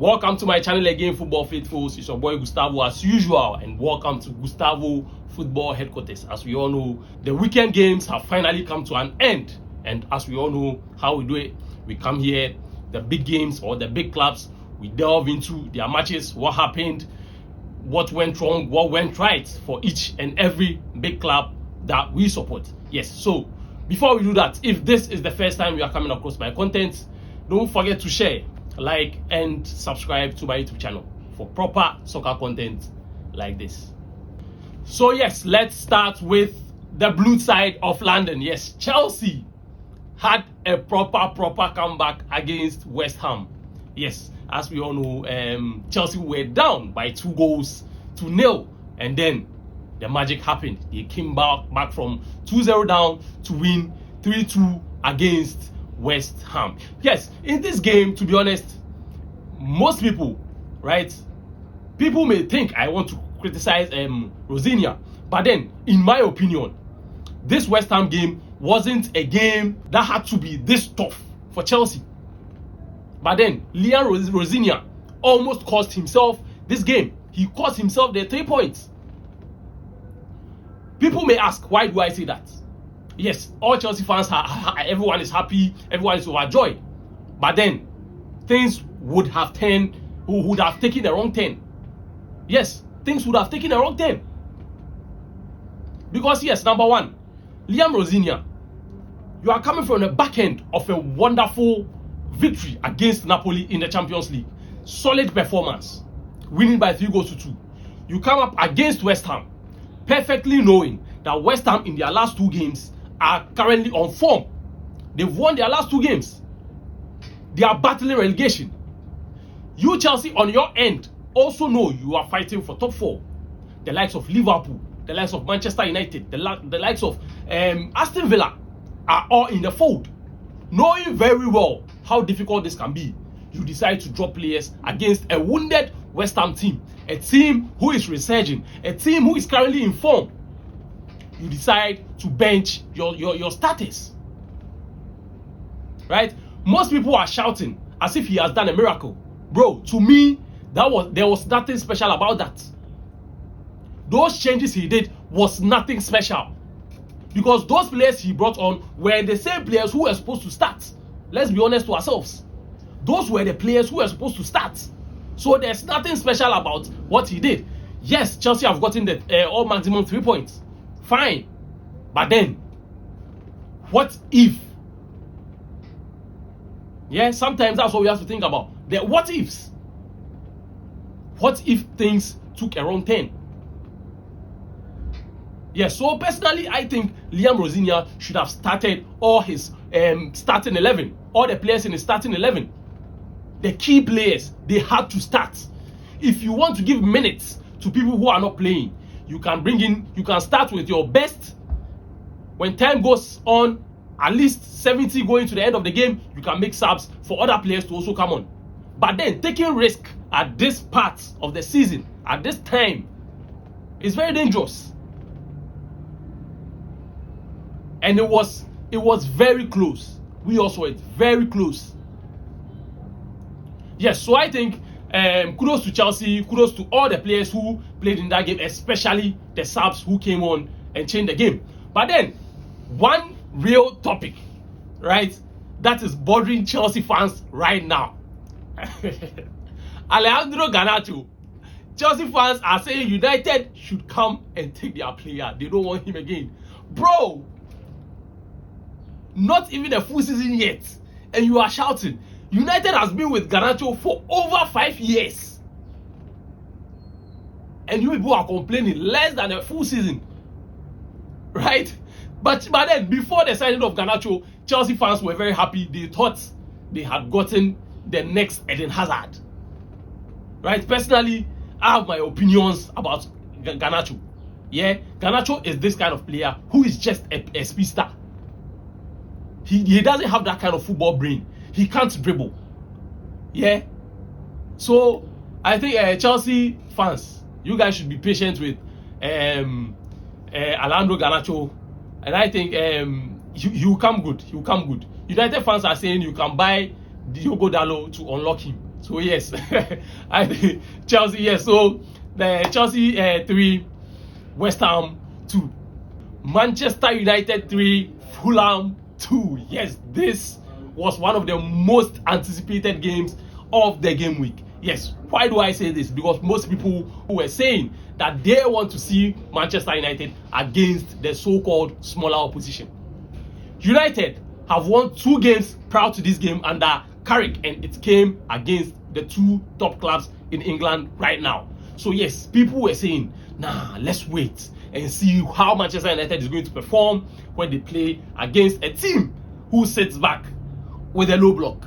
Welcome to my channel again, Football Faithfuls. It's your boy Gustavo as usual, and welcome to Gustavo Football Headquarters. As we all know, the weekend games have finally come to an end, and as we all know how we do it, we come here, the big games or the big clubs, we delve into their matches, what happened, what went wrong, what went right for each and every big club that we support. Yes, so before we do that, if this is the first time you are coming across my content, don't forget to share, like, and subscribe to my YouTube channel for proper soccer content like this. So yes, let's start with the blue side of London. Yes, Chelsea had a proper comeback against West Ham. Yes, as we all know, Chelsea were down by 2-0, and then the magic happened. They came back from 2-0 down to win 3-2 against West Ham. Yes, in this game, to be honest, most people, right, people may think I want to criticize Rosinia, but then, in my opinion, this West Ham game wasn't a game that had to be this tough for Chelsea. But then, Rosinia almost cost himself this game. He cost himself the 3 points. People may ask, why do I say that? Yes, all Chelsea fans, everyone is happy, everyone is overjoyed. But then, things would have taken the wrong turn. Yes, things would have taken the wrong turn. Because yes, number one, Liam Rosinia, you are coming from the back end of a wonderful victory against Napoli in the Champions League. Solid performance, winning by 3-2. You come up against West Ham, perfectly knowing that West Ham in their last 2 games are currently on form. They've won their last 2 games. They are battling relegation. You, Chelsea, on your end, also know you are fighting for top 4. The likes of Liverpool, the likes of Manchester United, the likes of Aston Villa are all in the fold. Knowing very well how difficult this can be, you decide to drop players against a wounded West Ham team, a team who is resurging, a team who is currently in form. You decide to bench your starters. Right? Most people are shouting as if he has done a miracle. Bro, to me, there was nothing special about that. Those changes he did was nothing special. Because those players he brought on were the same players who were supposed to start. Let's be honest to ourselves. Those were the players who were supposed to start. So there's nothing special about what he did. Yes, Chelsea have gotten the all maximum 3 points. Fine. But then, what if? Yeah, sometimes that's what we have to think about. The what ifs. What if things took a wrong turn? Yes, so personally, I think Liam Rosinia should have started all his starting 11. All the players in his starting 11. The key players, they had to start. If you want to give minutes to people who are not playing, you can start with your best. When time goes on, at least 70 going to the end of the game, you can make subs for other players to also come on. But then taking risk at this part of the season, at this time, is very dangerous. And it was very close. We also were very close. Yes, so I think kudos to Chelsea, kudos to all the players who played in that game, especially the subs who came on and changed the game. But then, one real topic, right, that is bothering Chelsea fans right now. Alejandro Garnacho. Chelsea fans are saying United should come and take their player. They don't want him again. Bro, not even a full season yet, and you are shouting. United has been with Garnacho for over 5 years. And you people are complaining less than a full season. Right? But then, before the signing of Garnacho, Chelsea fans were very happy. They thought they had gotten the next Eden Hazard. Right? Personally, I have my opinions about Garnacho. Yeah? Garnacho is this kind of player who is just a speedster. He doesn't have that kind of football brain. He can't dribble. Yeah? So, I think Chelsea fans, you guys should be patient with Alejandro Garnacho. And I think he will come good. He will come good. United fans are saying you can buy Diogo Dalot to unlock him. So yes, I think Chelsea, yes. So the Chelsea 3, West Ham 2, Manchester United 3, Fulham 2. Yes, this was one of the most anticipated games of the game week. Yes, why do I say this? Because most people who were saying that they want to see Manchester United against the so-called smaller opposition. United have won 2 games prior to this game under Carrick, and it came against the 2 top clubs in England right now. So yes, people were saying, nah, let's wait and see how Manchester United is going to perform when they play against a team who sits back with a low block.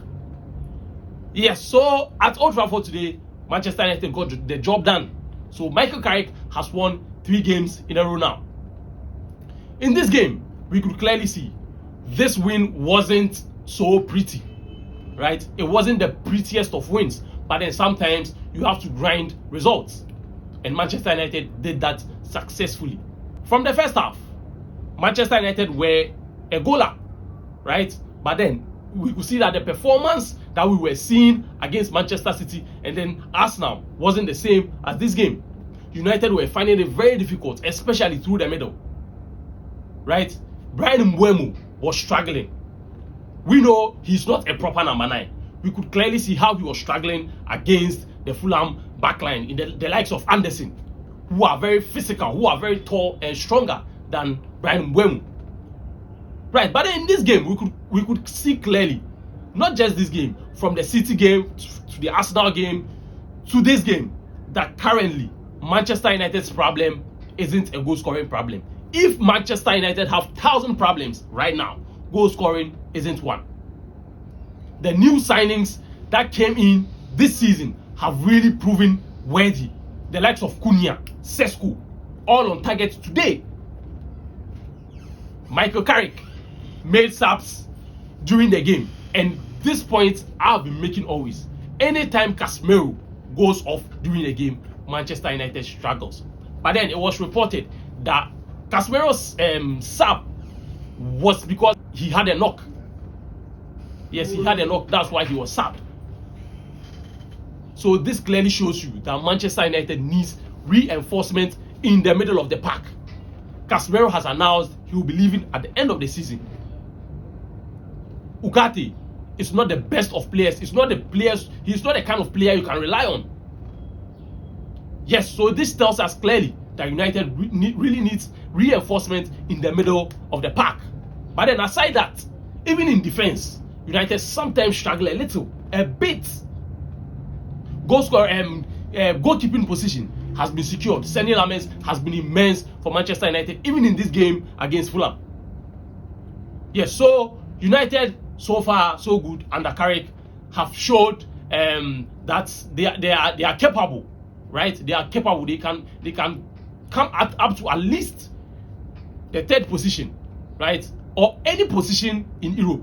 Yes, so at Old Trafford today, Manchester United got the job done. So Michael Carrick has won 3 games in a row now. In this game, we could clearly see this win wasn't so pretty, right? It wasn't the prettiest of wins, but then sometimes you have to grind results. And Manchester United did that successfully. From the first half, Manchester United were a goal up, right? But then we could see that the performance that we were seeing against Manchester City and then Arsenal wasn't the same as this game. United were finding it very difficult, especially through the middle, right? Bryan Mbeumo was struggling. We know he's not a proper number 9. We could clearly see how he was struggling against the Fulham backline in the likes of Anderson, who are very physical, who are very tall and stronger than Bryan Mbeumo. Right, but then in this game, we could see clearly, not just this game, from the City game to the Arsenal game to this game, that currently Manchester United's problem isn't a goal scoring problem. If Manchester United have 1,000 problems right now, goal scoring isn't one. The new signings that came in this season have really proven worthy. The likes of Cunha, Sesko, all on target today. Michael Carrick made subs during the game, and this point I've been making always. Anytime Casemiro goes off during the game, Manchester United struggles. But then it was reported that Casemiro's sub was because he had a knock. Yes, he had a knock. That's why he was subbed. So this clearly shows you that Manchester United needs reinforcement in the middle of the pack. Casemiro has announced he will be leaving at the end of the season. Ugarte is not the best of players. He's not the kind of player you can rely on. Yes, so this tells us clearly that United really needs reinforcement in the middle of the pack. But then aside that, even in defense, United sometimes struggle a bit. Goalkeeping position has been secured. Seny Lammens has been immense for Manchester United, even in this game against Fulham. Yes, so United, so far so good under Carrick, have showed that they are capable, right? They are capable. They can come up to at least the 3rd position, right? Or any position in Europe.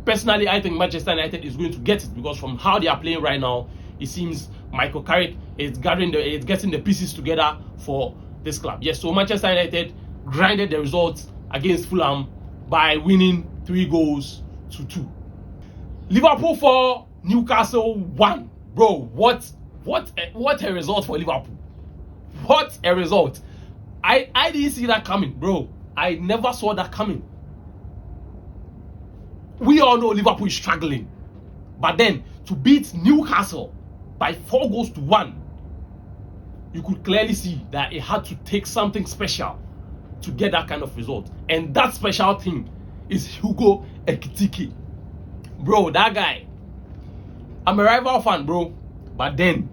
Personally, I think Manchester United is going to get it, because from how they are playing right now, it seems Michael Carrick is getting the pieces together for this club. Yes, so Manchester United grinded the results against Fulham by winning 3-2. Liverpool 4, Newcastle 1. Bro, what a result for Liverpool. What a result. I didn't see that coming, bro. I never saw that coming. We all know Liverpool is struggling. But then to beat Newcastle by 4-1, you could clearly see that it had to take something special to get that kind of result. And that special thing is Hugo Ekitike. Bro, that guy, I'm a rival fan, bro. But then,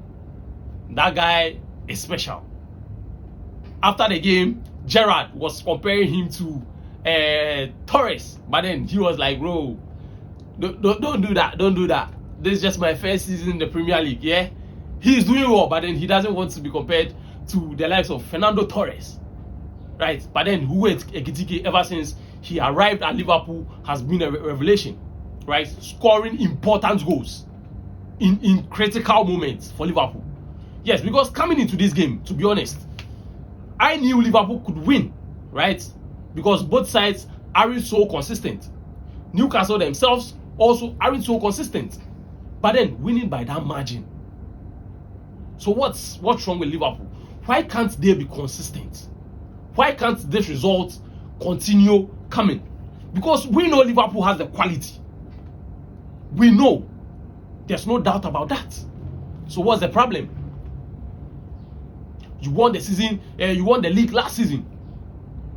that guy is special. After the game, Gerrard was comparing him to Torres. But then he was like, bro, don't do that. Don't do that. This is just my first season in the Premier League, yeah? He's doing well, but then he doesn't want to be compared to the likes of Fernando Torres. Right? But then Hugo Ekitike, ever since he arrived at Liverpool, has been a revelation. Right? Scoring important goals in critical moments for Liverpool. Yes, because coming into this game, to be honest, I knew Liverpool could win, right? Because both sides aren't so consistent. Newcastle themselves also aren't so consistent. but then winning by that margin. So what's wrong with Liverpool? Why can't they be consistent? Why can't this result continue coming? Because we know Liverpool has the quality. We know. There's no doubt about that. So what's the problem? You won the season, you won the league last season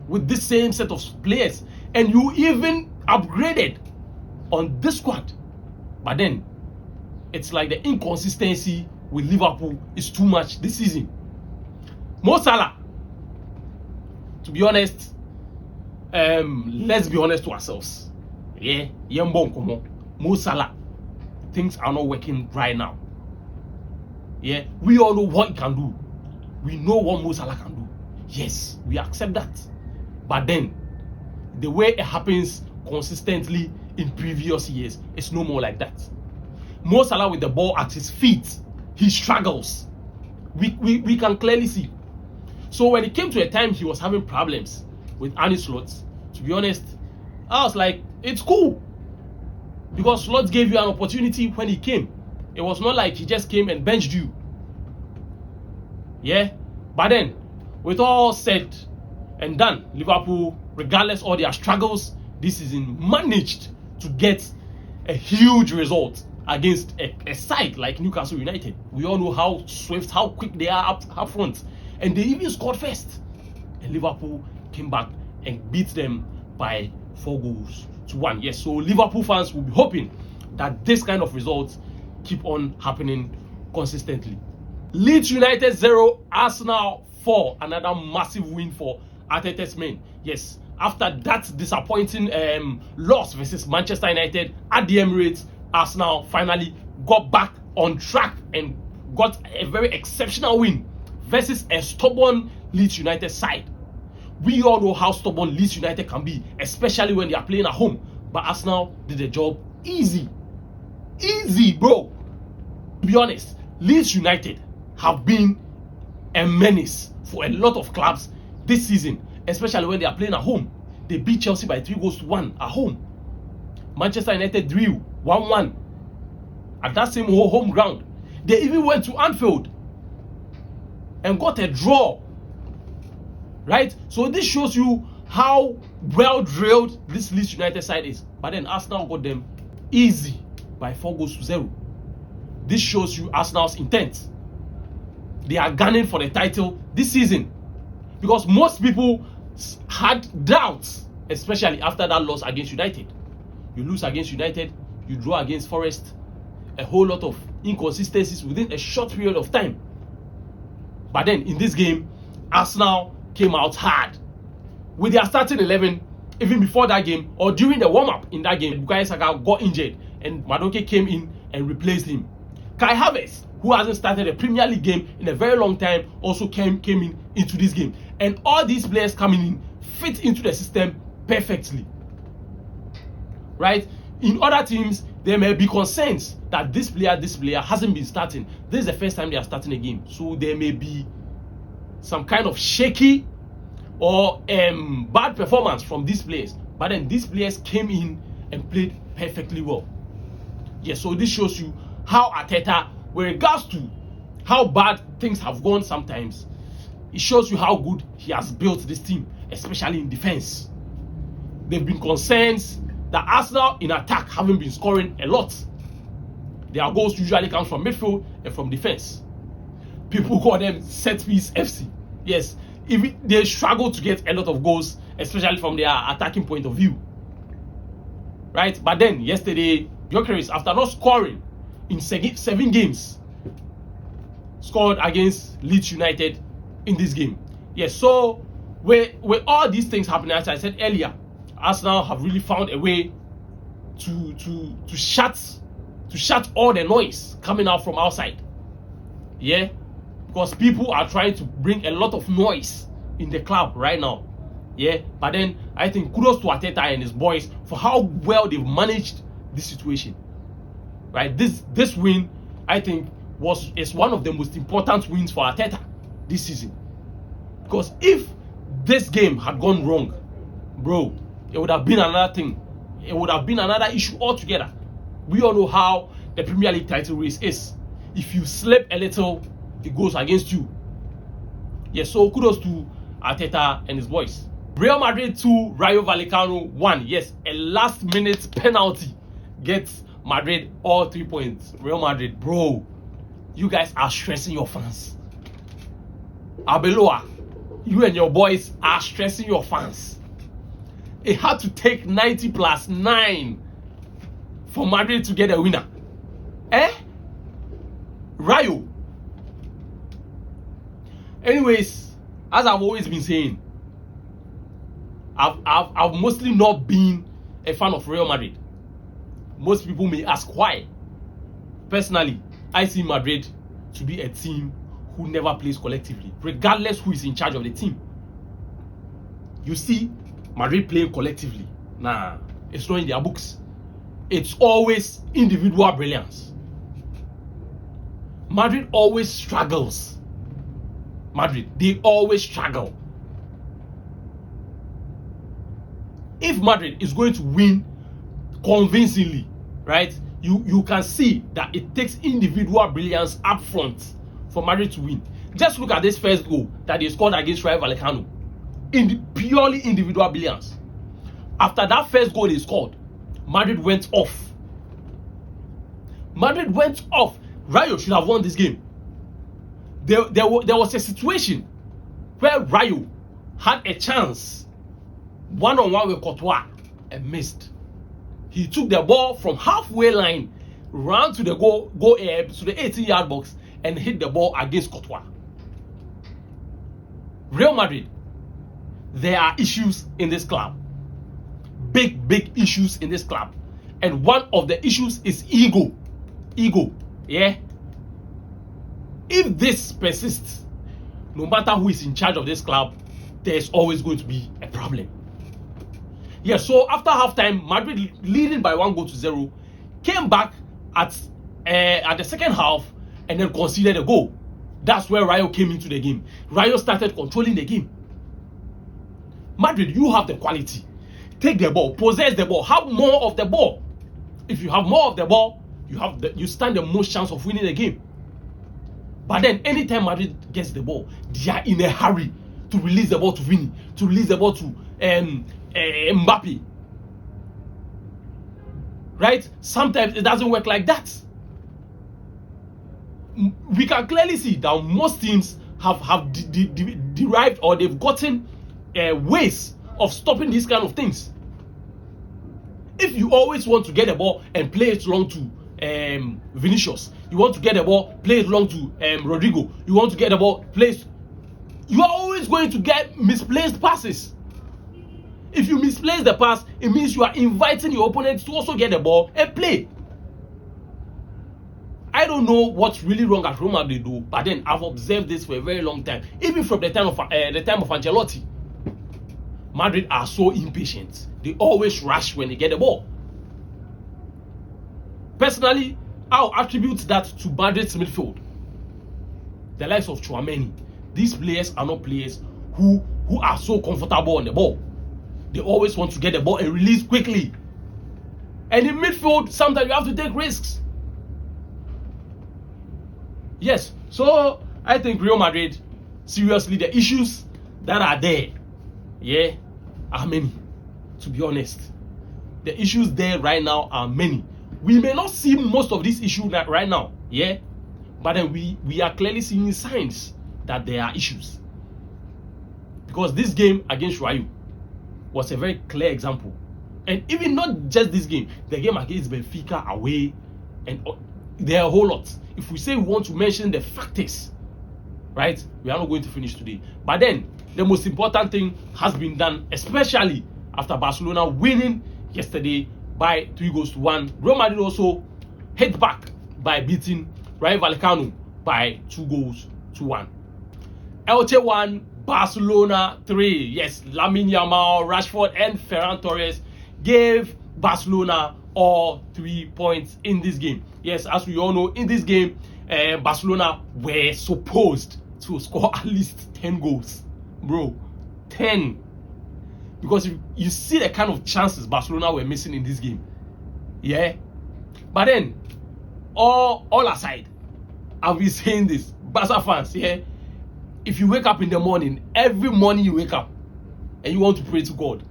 with this same set of players, and you even upgraded on this squad. But then it's like the inconsistency with Liverpool is too much this season. Mo Salah, to be honest, let's be honest to ourselves. Yeah, Mo Salah, things are not working right now. Yeah, we all know what he can do. We know what Mo Salah can do. Yes, we accept that. But then, the way it happens consistently in previous years, it's no more like that. Mo Salah with the ball at his feet, he struggles. We can clearly see. So when it came to a time he was having problems with Arne Slot, to be honest, I was like, it's cool. Because Slot gave you an opportunity when he came. It was not like he just came and benched you. Yeah? But then, with all said and done, Liverpool, regardless of their struggles this season, managed to get a huge result against a side like Newcastle United. We all know how swift, how quick they are up front. And they even scored first. And Liverpool came back and beat them by 4-1. Yes, so Liverpool fans will be hoping that this kind of results keep on happening consistently. Leeds United 0, Arsenal 4. Another massive win for Arteta's men. Yes, after that disappointing loss versus Manchester United at the Emirates, Arsenal finally got back on track and got a very exceptional win versus a stubborn Leeds United side. We all know how stubborn Leeds United can be, especially when they are playing at home. But Arsenal did the job easy. Easy, bro. To be honest, Leeds United have been a menace for a lot of clubs this season, especially when they are playing at home. They beat Chelsea by 3-1 at home. Manchester United drew 1-1 at that same home ground. They even went to Anfield and got a draw. Right? So this shows you how well drilled this Leeds United side is. But then Arsenal got them easy by 4-0. This shows you Arsenal's intent. They are gunning for the title this season. Because most people had doubts, especially after that loss against United. You lose against United, you draw against Forest. A whole lot of inconsistencies within a short period of time. But then in this game, Arsenal came out hard. With their starting 11, even before that game, or during the warm-up in that game, Bukayo Saka got injured and Madueke came in and replaced him. Kai Havertz, who hasn't started a Premier League game in a very long time, also came into this game. And all these players coming in fit into the system perfectly. Right? In other teams, there may be concerns that this player hasn't been starting. This is the first time they are starting a game. So there may be some kind of shaky or bad performance from these players. But then these players came in and played perfectly well. Yes, so this shows you how Arteta, with regards to how bad things have gone sometimes, it shows you how good he has built this team, especially in defense. There have been concerns that Arsenal in attack haven't been scoring a lot. Their goals usually come from midfield and from defense. People call them set piece FC. Yes, they struggle to get a lot of goals, especially from their attacking point of view. Right? But then yesterday, Gyökeres, after not scoring in 7 games, scored against Leeds United in this game. Yes, so with all these things happening, as I said earlier, Arsenal have really found a way to shut all the noise coming out from outside. Yeah, because people are trying to bring a lot of noise in the club right now. Yeah, but then I think kudos to Arteta and his boys for how well they've managed this situation. Right, this win, I think, is one of the most important wins for Arteta this season. Because if this game had gone wrong, bro, it would have been another thing. It would have been another issue altogether. We all know how the Premier League title race is. If you slip a little, it goes against you. Yes, so kudos to Arteta and his boys. Real Madrid 2, Rayo Vallecano 1. Yes, a last-minute penalty gets Madrid all 3 points. Real Madrid, bro, you guys are stressing your fans. Arbeloa, you and your boys are stressing your fans. It had to take 90 plus 9 for Madrid to get a winner. Rayo. Anyways, as I've always been saying, I've mostly not been a fan of Real Madrid. Most people may ask why. Personally, I see Madrid to be a team who never plays collectively, regardless who is in charge of the team. You see Madrid playing collectively. Nah, it's not in their books. It's always individual brilliance. Madrid always struggles. They always struggle. If Madrid is going to win convincingly, right, you can see that it takes individual brilliance up front for Madrid to win. Just look at this first goal that they scored against Rayo Vallecano. Purely individual brilliance. After that first goal they scored, Madrid went off. Rayo should have won this game. There was a situation where Rayo had a chance one-on-one with Courtois and missed. He took the ball from halfway line, ran to the to the 18-yard box and hit the ball against Courtois. Real Madrid, there are issues in this club. Big issues in this club. And one of the issues is ego. Yeah? If this persists, no matter who is in charge of this club, there's always going to be a problem. Yeah, so after halftime, Madrid leading by 1-0, came back at the second half and then conceded a goal. That's where Rayo came into the game. Rayo started controlling the game. Madrid, you have the quality. Take the ball, possess the ball, have more of the ball. If you have more of the ball, you stand the most chance of winning the game. But then anytime Madrid gets the ball, they are in a hurry to release the ball to Vini, to release the ball to Mbappe. Right? Sometimes it doesn't work like that. We can clearly see that most teams have derived or they've gotten ways of stopping these kind of things. If you always want to get the ball and play it long to Vinicius, you want to get the ball, play it long to Rodrigo, you want to get the ball, you are always going to get misplaced passes. If you misplace the pass, it means you are inviting your opponent to also get the ball and play. I don't know what's really wrong at Real Madrid, but then I've observed this for a very long time. Even from the time of Ancelotti, Madrid are so impatient. They always rush when they get the ball. Personally, I'll attribute that to Madrid's midfield. The likes of Tchouaméni. These players are not players who are so comfortable on the ball. They always want to get the ball and release quickly. And in midfield, sometimes you have to take risks. Yes, so I think Real Madrid, seriously, the issues that are there, yeah, are many, to be honest. The issues there right now are many. We may not see most of these issues right now, yeah, but then we are clearly seeing signs that there are issues. Because this game against Rayo was a very clear example. And even not just this game, the game against Benfica away, and there are a whole lot. If we say we want to mention the factors, right, we are not going to finish today. But then, the most important thing has been done, especially after Barcelona winning yesterday by 3-1. Real Madrid also hit back by beating Rayo Vallecano by 2-1. Elche 1, Barcelona 3. Yes, Lamine Yamal, Rashford, and Ferran Torres gave Barcelona all 3 points in this game. Yes, as we all know, in this game, Barcelona were supposed to score at least 10 goals. Bro, 10. Because if you see the kind of chances Barcelona were missing in this game. Yeah. But then, all aside, I've been saying this, Barca fans, yeah. If you wake up in the morning, every morning you wake up and you want to pray to God,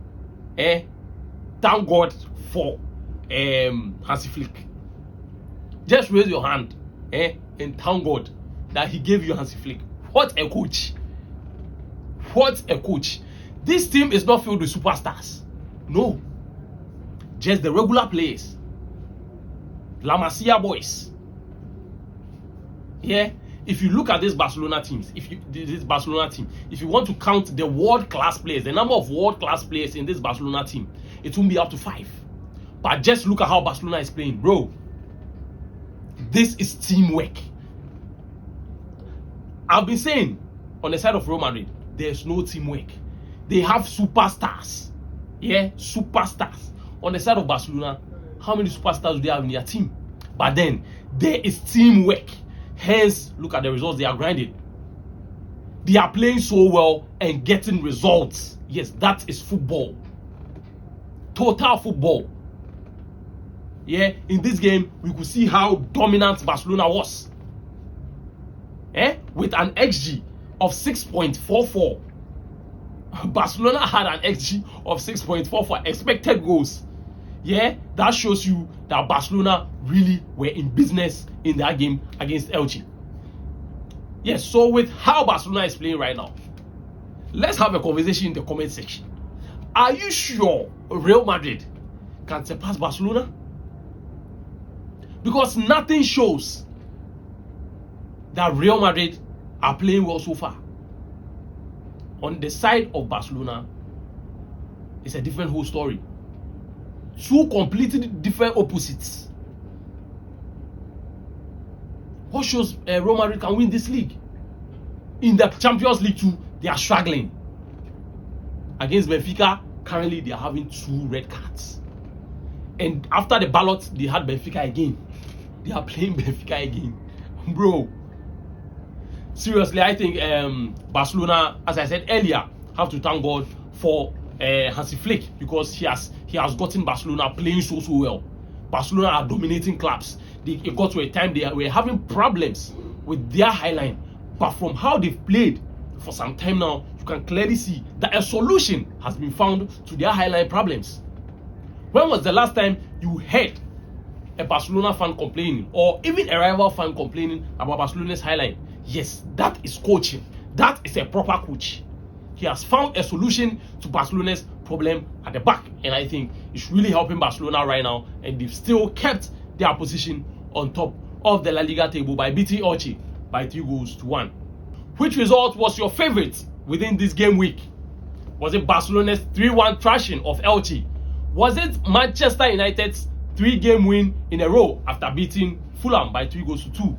thank God for Hansi Flick. Just raise your hand, and thank God that He gave you Hansi Flick. What a coach! What a coach! This team is not filled with superstars. No, just the regular players, La Masia boys. Yeah. If you look at this Barcelona team, if you want to count the world-class players, the number of world-class players in this Barcelona team, it won't be up to 5. But just look at how Barcelona is playing, bro. This is teamwork. I've been saying on the side of Real Madrid, there's no teamwork. They have superstars. Yeah, superstars. On the side of Barcelona, how many superstars do they have in their team? But then there is teamwork. Hence, look at the results they are grinding. They are playing so well and getting results. Yes, that is football. Total football. Yeah, in this game, we could see how dominant Barcelona was. With an XG of 6.44. Barcelona had an XG of 6.44 expected goals. Yeah, that shows you that Barcelona really were in business in that game against Elche. Yes, so with how Barcelona is playing right now, let's have a conversation in the comment section. Are you sure Real Madrid can surpass Barcelona? Because nothing shows that Real Madrid are playing well so far. On the side of Barcelona, it's a different whole story. Two completely different opposites. What shows Real Madrid can win this league? In the Champions League too, they are struggling. Against Benfica, currently they are having 2 red cards. And after the ballot, they had Benfica again. They are playing Benfica again. Bro. Seriously, I think Barcelona, as I said earlier, have to thank God for Hansi Flick, because he has gotten Barcelona playing so well. Barcelona are dominating clubs. It got to a time they were having problems with their high line, but from how they've played for some time now, you can clearly see that a solution has been found to their high line problems. When was the last time you heard a Barcelona fan complaining, or even a rival fan complaining about Barcelona's high line? Yes, that is coaching. That is a proper coach. He has found a solution to Barcelona's problem at the back, and I think it's really helping Barcelona right now, and they've still kept their position on top of the Laliga table by beating Elche by 3-1. Which result was your favorite within this game week? Was it Barcelona's 3-1 thrashing of Elche? Was it Manchester United's 3-game win in a row after beating Fulham by 3-2?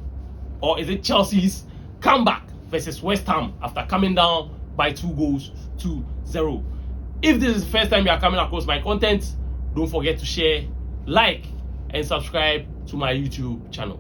Or is it Chelsea's comeback versus West Ham after coming down by 2-0? If this is the first time you are coming across my content, don't forget to share, like, and subscribe to my YouTube channel.